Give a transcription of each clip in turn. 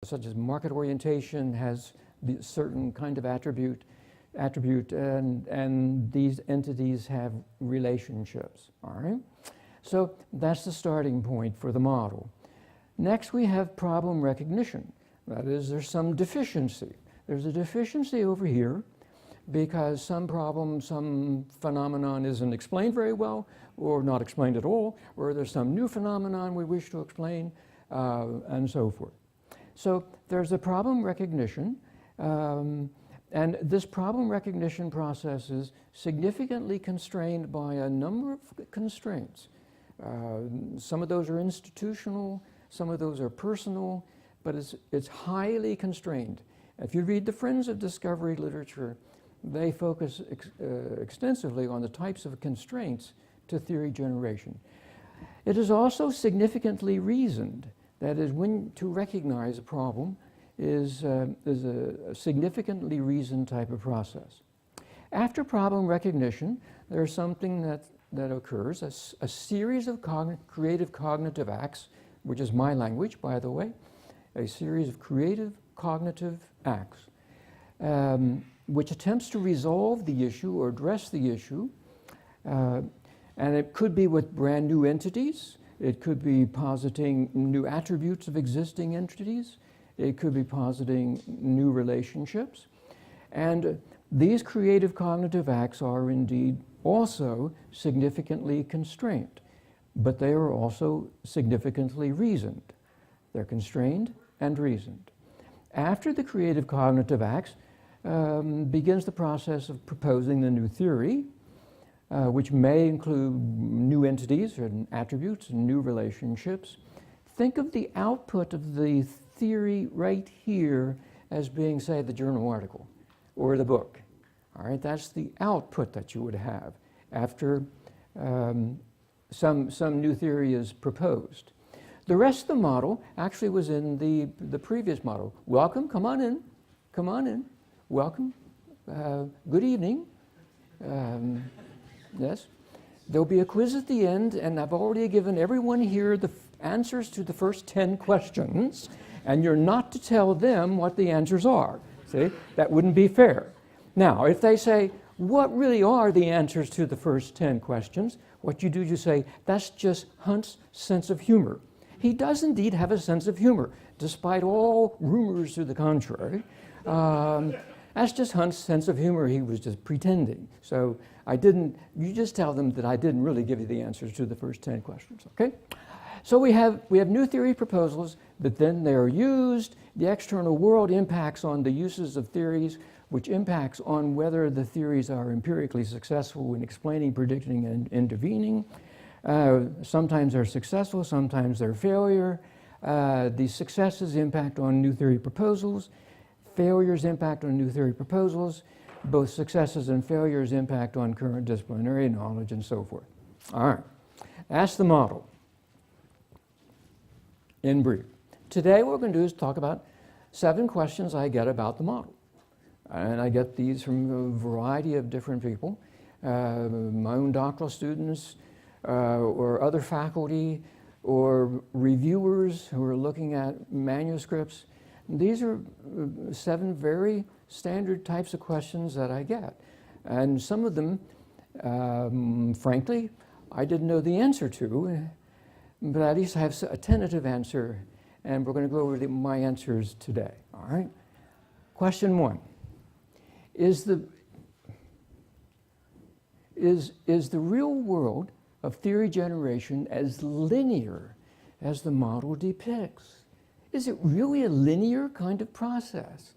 such as market orientation has the certain kind of attribute, and these entities have relationships, all right? So that's the starting point for the model. Next, we have problem recognition. That is, there's some deficiency. There's a deficiency over here because some problem, some phenomenon isn't explained very well or not explained at all, or there's some new phenomenon we wish to explain, and so forth. So there's a problem recognition, and this problem recognition process is significantly constrained by a number of constraints. Some of those are institutional, some of those are personal, but it's highly constrained. If you read the Friends of Discovery literature, they focus extensively on the types of constraints to theory generation. It is also significantly reasoned. That is, when to recognize a problem is a significantly reasoned type of process. After problem recognition, there's something that occurs, a series of creative cognitive acts, which is my language, by the way, a series of creative cognitive acts, which attempts to resolve the issue or address the issue. And it could be with brand new entities. It could be positing new attributes of existing entities. It could be positing new relationships. And these creative cognitive acts are indeed also significantly constrained, but they are also significantly reasoned. They're constrained and reasoned. After the creative cognitive acts begins the process of proposing the new theory, which may include new entities and attributes and new relationships. Think of the output of the theory right here as being, say, the journal article or the book. All right, that's the output that you would have after some new theory is proposed. The rest of the model actually was in the previous model. Welcome, come on in, welcome, good evening. Yes, there'll be a quiz at the end, and I've already given everyone here the answers to the first 10 questions, and you're not to tell them what the answers are. See, that wouldn't be fair. Now, if they say, what really are the answers to the first 10 questions? What you do, you say, that's just Hunt's sense of humor. He does indeed have a sense of humor, despite all rumors to the contrary. That's just Hunt's sense of humor. He was just pretending. So you just tell them that I didn't really give you the answers to the first 10 questions, okay? So we have new theory proposals, but then they're used. The external world impacts on the uses of theories, which impacts on whether the theories are empirically successful in explaining, predicting, and intervening. Sometimes they're successful, sometimes they're failure. The successes impact on new theory proposals. Failures impact on new theory proposals. Both successes and failures impact on current disciplinary knowledge and so forth. All right, that's the model in brief. Today what we're going to do is talk about 7 questions I get about the model. And I get these from a variety of different people, my own doctoral students or other faculty or reviewers who are looking at manuscripts. These are 7 very standard types of questions that I get. And some of them, frankly, I didn't know the answer to, but at least I have a tentative answer, and we're going to go over my answers today, all right? Question 1. Is the real world of theory generation as linear as the model depicts? Is it really a linear kind of process?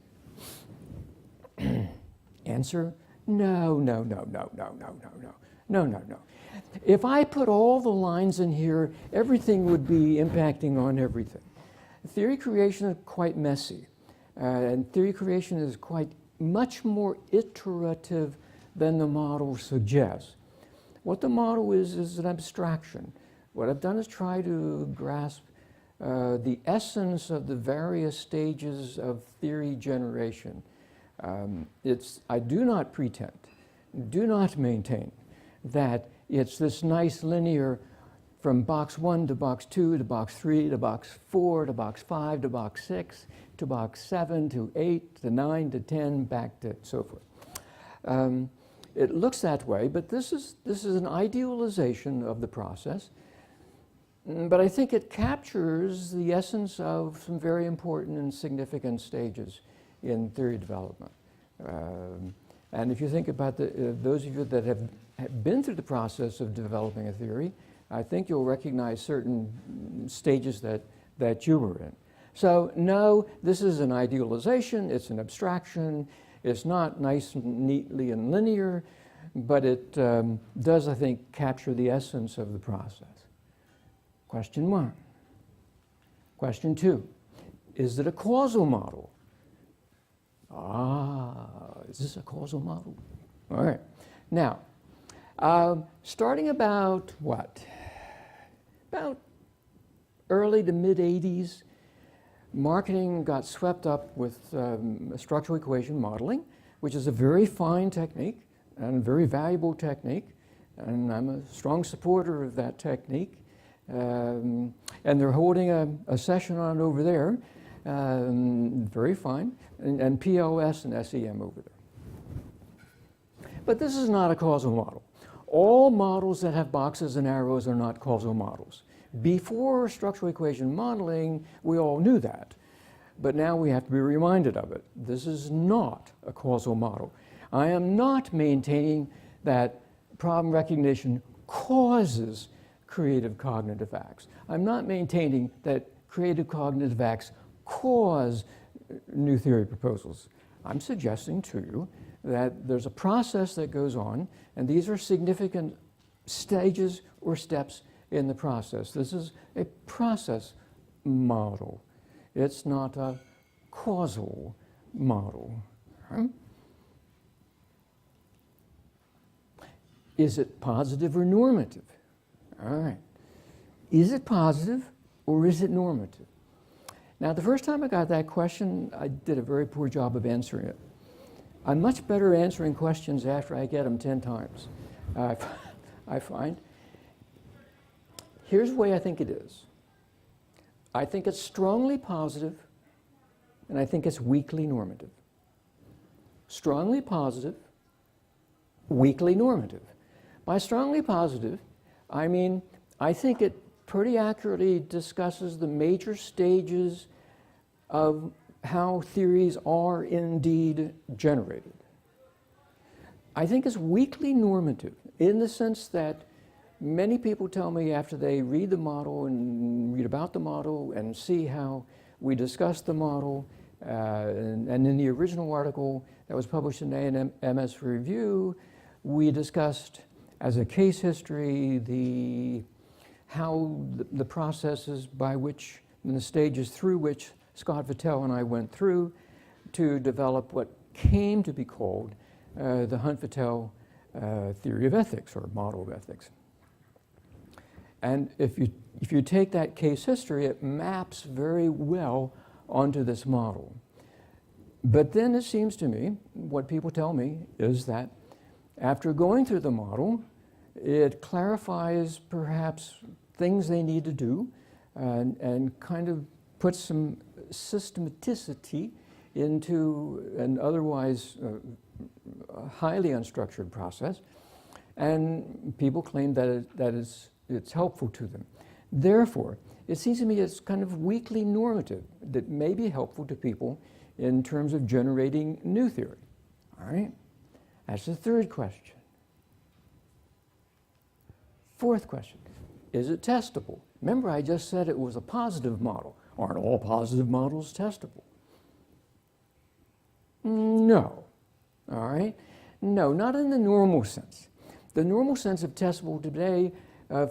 Answer, no. If I put all the lines in here, everything would be impacting on everything. Theory creation is quite messy, and theory creation is quite much more iterative than the model suggests. What the model is an abstraction. What I've done is try to grasp the essence of the various stages of theory generation. I do not pretend, do not maintain that it's this nice linear from box 1 to box 2 to box 3 to box 4 to box 5 to box 6 to box 7 to 8 to 9 to 10, back to so forth. It looks that way, but this is an idealization of the process. But I think it captures the essence of some very important and significant stages in theory development. And if you think about those of you that have been through the process of developing a theory, I think you'll recognize certain stages that you were in. So no, this is an idealization, it's an abstraction, it's not nice and neatly and linear, but it does, I think, capture the essence of the process. Question 1. Question 2, is it a causal model? Is this a causal model? All right. Now, starting about what? About early to mid-'80s, marketing got swept up with structural equation modeling, which is a very fine technique and a very valuable technique, and I'm a strong supporter of that technique. And they're holding a session on it over there, very fine, and PLS and SEM over there. But this is not a causal model. All models that have boxes and arrows are not causal models. Before structural equation modeling, we all knew that. But now we have to be reminded of it. This is not a causal model. I am not maintaining that problem recognition causes creative cognitive acts. I'm not maintaining that creative cognitive acts cause new theory proposals. I'm suggesting to you that there's a process that goes on, and these are significant stages or steps in the process. This is a process model. It's not a causal model. Right? Is it positive or normative? All right. Is it positive or is it normative? Now, the first time I got that question, I did a very poor job of answering it. I'm much better answering questions after I get them 10 times, I find. Here's the way I think it is. I think it's strongly positive, and I think it's weakly normative. Strongly positive, weakly normative. By strongly positive, I mean, I think it pretty accurately discusses the major stages of how theories are indeed generated. I think it's weakly normative in the sense that many people tell me after they read the model and read about the model and see how we discuss the model, and in the original article that was published in AMSR Review, we discussed as a case history how the processes by which, and the stages through which Scott Vattel and I went through to develop what came to be called the Hunt-Vattel theory of ethics, or model of ethics. And if you take that case history, it maps very well onto this model. But then it seems to me, what people tell me is that after going through the model, it clarifies perhaps things they need to do and kind of puts some systematicity into an otherwise highly unstructured process, and people claim that it's helpful to them. Therefore, it seems to me it's kind of weakly normative that may be helpful to people in terms of generating new theory. All right? That's the third question. Fourth question, is it testable? Remember, I just said it was a positive model. Aren't all positive models testable? No. All right? No, not in the normal sense. The normal sense of testable today,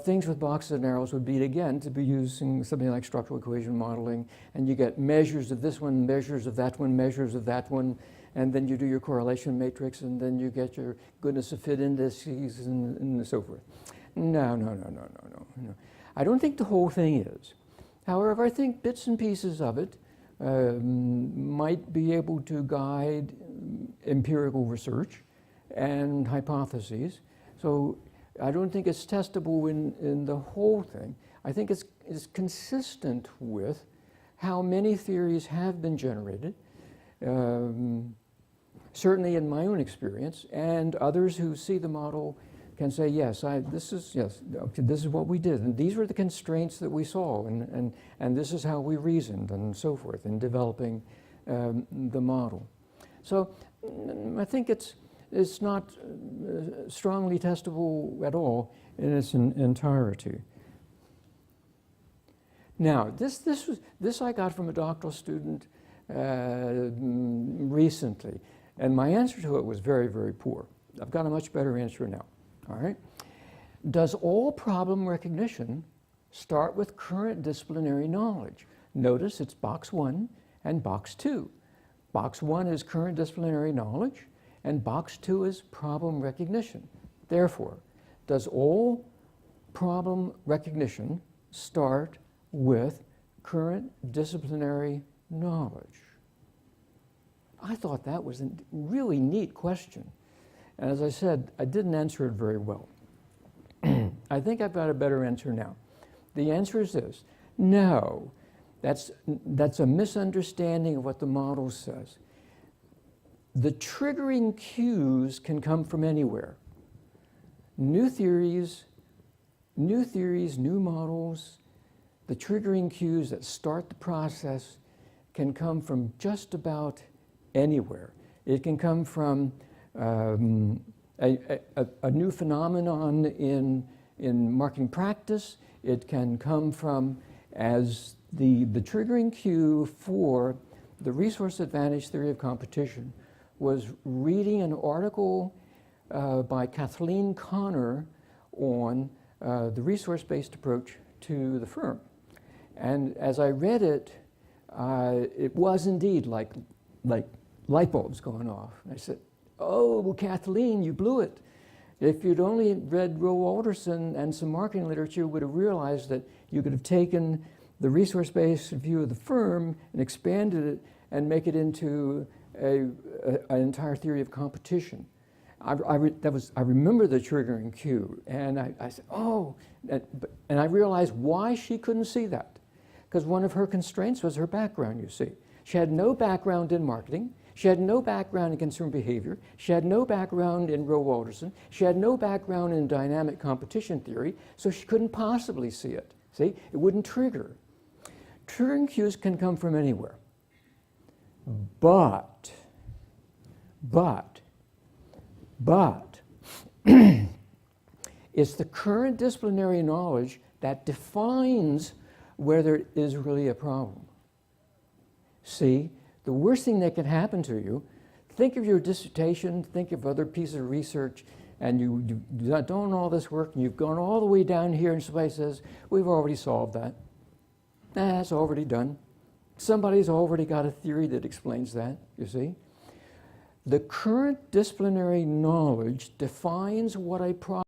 things with boxes and arrows would be, again, to be using something like structural equation modeling, and you get measures of this one, measures of that one, measures of that one, and then you do your correlation matrix, and then you get your goodness of fit indices and so forth. No. I don't think the whole thing is. However, I think bits and pieces of it might be able to guide empirical research and hypotheses. So I don't think it's testable in the whole thing. I think it's consistent with how many theories have been generated, certainly in my own experience, and others who see the model can say, yes, this is what we did, and these were the constraints that we saw, and this is how we reasoned, and so forth, in developing the model. So I think it's not strongly testable at all in its entirety. Now, this I got from a doctoral student recently, and my answer to it was very, very poor. I've got a much better answer now. All right. Does all problem recognition start with current disciplinary knowledge? Notice it's box 1 and box 2. Box 1 is current disciplinary knowledge, and box 2 is problem recognition. Therefore, does all problem recognition start with current disciplinary knowledge? I thought that was a really neat question. And as I said, I didn't answer it very well. I think I've got a better answer now. The answer is this: no, that's a misunderstanding of what the model says. The triggering cues can come from anywhere. New theories, new models, the triggering cues that start the process can come from just about anywhere. It can come from a new phenomenon in marketing practice. It can come from, as the triggering cue for the resource advantage theory of competition was reading an article by Kathleen Connor on the resource-based approach to the firm. And as I read it, it was indeed like light bulbs going off. I said, oh, Kathleen, you blew it. If you'd only read Roe Alderson and some marketing literature, you would have realized that you could have taken the resource-based view of the firm and expanded it and make it into an entire theory of competition. I remember the triggering cue, and I said, oh, and I realized why she couldn't see that. Because one of her constraints was her background, you see. She had no background in marketing. She had no background in consumer behavior. She had no background in Roe Alderson. She had no background in dynamic competition theory, so she couldn't possibly see it. See, it wouldn't trigger. Triggering cues can come from anywhere. But it's the current disciplinary knowledge that defines whether it is really a problem. See, the worst thing that can happen to you, think of your dissertation, think of other pieces of research, and you've done all this work, and you've gone all the way down here, and somebody says, we've already solved that. That's already done. Somebody's already got a theory that explains that, you see. The current disciplinary knowledge defines what a problem